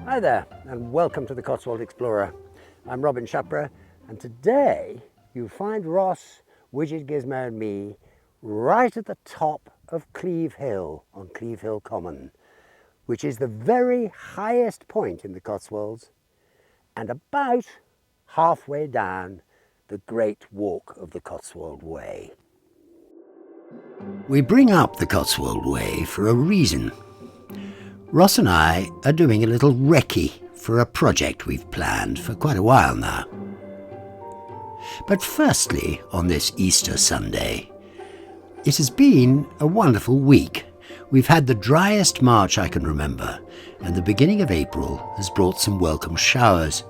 Hi there, and welcome to the Cotswold Explorer. I'm Robin Shuckburgh, and today you find Ross, Widget Gizmo and me right at the top of Cleeve Hill on Cleeve Common, which is the very highest point in the Cotswolds and about halfway down the Great Walk of the Cotswold Way. We bring up the Cotswold Way for a reason. Ross and I are doing a little recce for a project we've planned for quite a while now. But firstly, on this Easter Sunday, it has been a wonderful week. We've had the driest March I can remember, and the beginning of April has brought some welcome showers.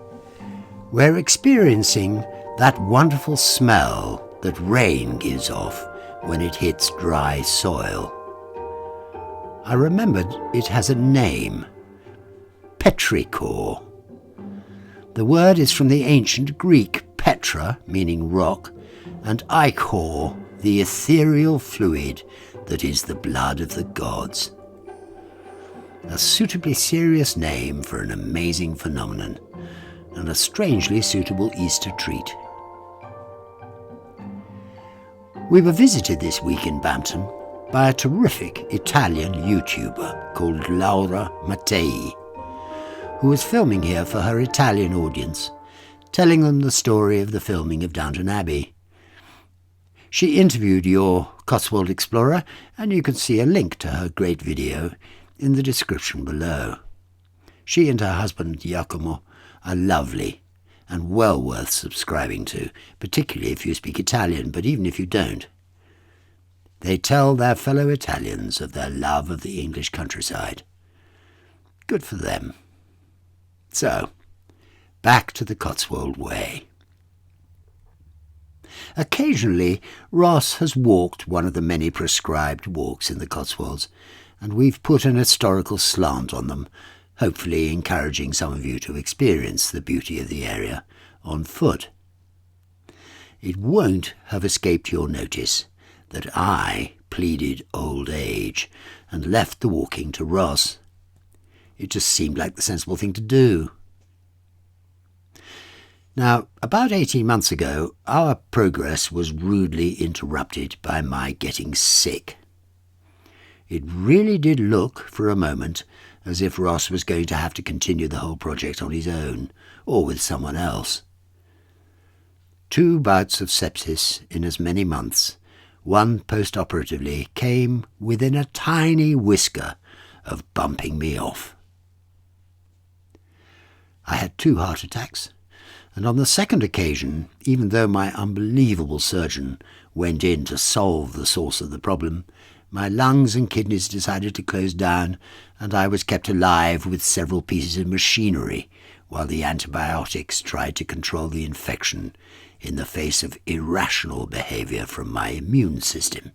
We're experiencing that wonderful smell that rain gives off when it hits dry soil. I remembered it has a name, petrichor. The word is from the ancient Greek, petra, meaning rock, and ichor, the ethereal fluid that is the blood of the gods. A suitably serious name for an amazing phenomenon, and a strangely suitable Easter treat. We were visited this week in Bampton by a terrific Italian YouTuber called Laura Mattei, who was filming here for her Italian audience, telling them the story of the filming of Downton Abbey. She interviewed your Cotswold Explorer, and you can see a link to her great video in the description below. She and her husband Giacomo are lovely and well worth subscribing to, particularly if you speak Italian, but even if you don't. They tell their fellow Italians of their love of the English countryside. Good for them. So, back to the Cotswold Way. Occasionally, Ross has walked one of the many prescribed walks in the Cotswolds, and we've put an historical slant on them, hopefully encouraging some of you to experience the beauty of the area on foot. It won't have escaped your notice that I pleaded old age and left the walking to Ross. It just seemed like the sensible thing to do. Now, about 18 months ago, our progress was rudely interrupted by my getting sick. It really did look, for a moment, as if Ross was going to have to continue the whole project on his own, or with someone else. 2 bouts of sepsis in as many months, one post-operatively, came within a tiny whisker of bumping me off. I had 2 heart attacks, and on the second occasion, even though my unbelievable surgeon went in to solve the source of the problem, my lungs and kidneys decided to close down, and I was kept alive with several pieces of machinery while the antibiotics tried to control the infection in the face of irrational behaviour from my immune system.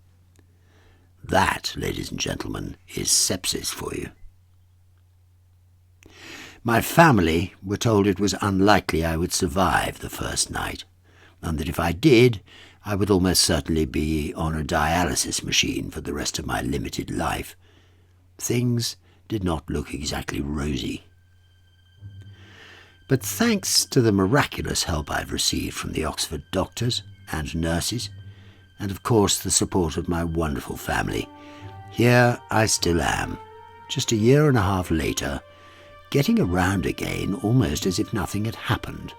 That, ladies and gentlemen, is sepsis for you. My family were told it was unlikely I would survive the first night, and that if I did, I would almost certainly be on a dialysis machine for the rest of my limited life. Things did not look exactly rosy. But thanks to the miraculous help I've received from the Oxford doctors and nurses, and of course the support of my wonderful family, here I still am, just a year and a half later, getting around again almost as if nothing had happened.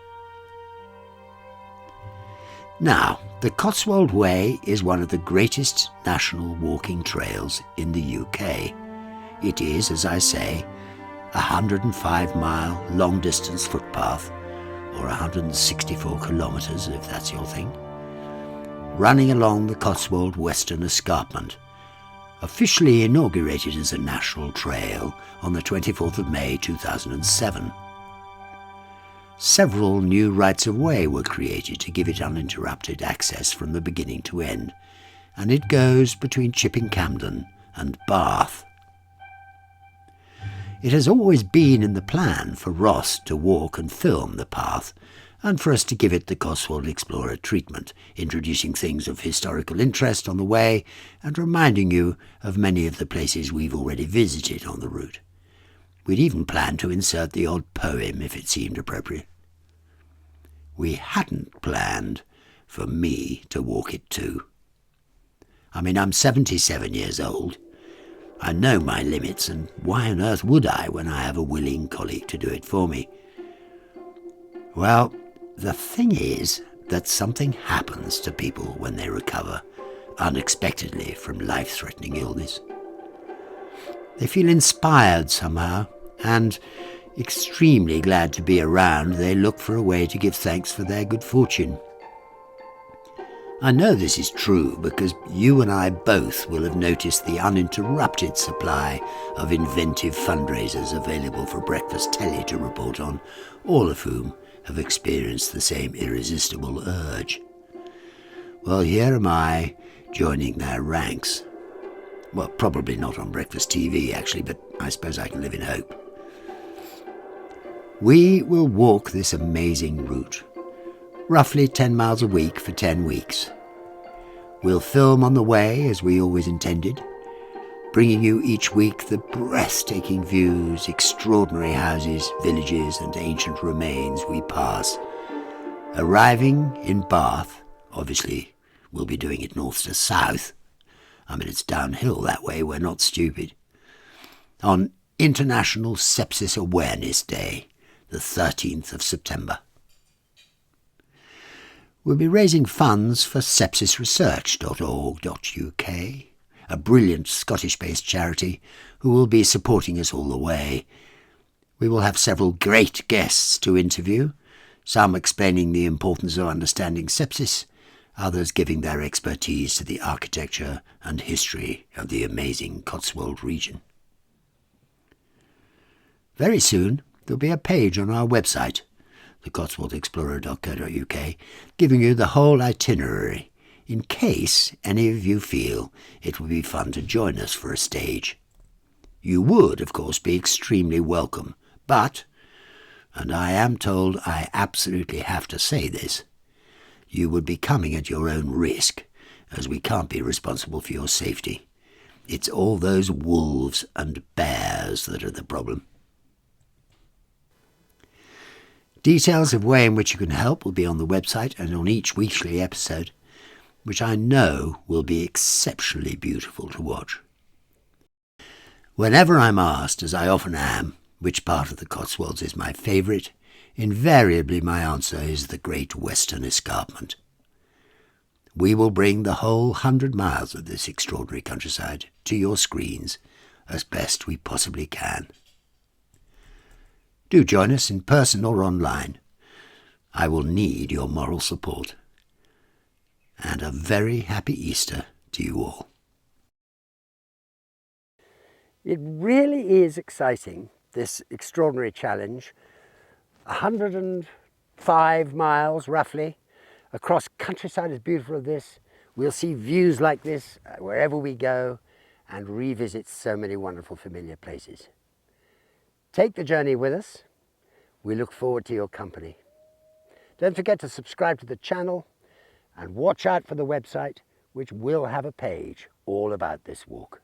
Now, the Cotswold Way is one of the greatest national walking trails in the UK. It is, as I say, a 105-mile long-distance footpath, or 164 kilometres if that's your thing, running along the Cotswold Western Escarpment, officially inaugurated as a national trail on the 24th of May 2007. Several new rights-of-way were created to give it uninterrupted access from the beginning to end, and it goes between Chipping Campden and Bath. It has always been in the plan for Ross to walk and film the path, and for us to give it the Cotswold Explorer treatment, introducing things of historical interest on the way and reminding you of many of the places we've already visited on the route. We'd even planned to insert the odd poem if it seemed appropriate. We hadn't planned for me to walk it too. I mean, I'm 77 years old. I know my limits, and why on earth would I when I have a willing colleague to do it for me? Well, the thing is that something happens to people when they recover unexpectedly from life-threatening illness. They feel inspired somehow, and extremely glad to be around, they look for a way to give thanks for their good fortune. I know this is true because you and I both will have noticed the uninterrupted supply of inventive fundraisers available for breakfast telly to report on, all of whom have experienced the same irresistible urge. Well, here am I, joining their ranks. Well, probably not on breakfast TV, actually, but I suppose I can live in hope. We will walk this amazing route, roughly 10 miles a week for 10 weeks. We'll film on the way, as we always intended, bringing you each week the breathtaking views, extraordinary houses, villages and ancient remains we pass. Arriving in Bath, obviously we'll be doing it north to south. I mean, it's downhill that way, we're not stupid. On International Sepsis Awareness Day, the 13th of September. We'll be raising funds for sepsisresearch.org.uk, a brilliant Scottish-based charity who will be supporting us all the way. We will have several great guests to interview, some explaining the importance of understanding sepsis, others giving their expertise to the architecture and history of the amazing Cotswold region. Very soon, there'll be a page on our website, thecotswoldexplorer.co.uk, giving you the whole itinerary, in case any of you feel it would be fun to join us for a stage. You would, of course, be extremely welcome, but, and I am told I absolutely have to say this, you would be coming at your own risk, as we can't be responsible for your safety. It's all those wolves and bears that are the problem. Details of the way in which you can help will be on the website and on each weekly episode, which I know will be exceptionally beautiful to watch. Whenever I'm asked, as I often am, which part of the Cotswolds is my favourite, invariably my answer is the Great Western Escarpment. We will bring the whole 100 miles of this extraordinary countryside to your screens as best we possibly can. Do join us in person or online. I will need your moral support. And a very happy Easter to you all. It really is exciting, this extraordinary challenge. 105 miles, roughly, across countryside as beautiful as this. We'll see views like this wherever we go and revisit so many wonderful familiar places. Take the journey with us. We look forward to your company. Don't forget to subscribe to the channel and watch out for the website, which will have a page all about this walk.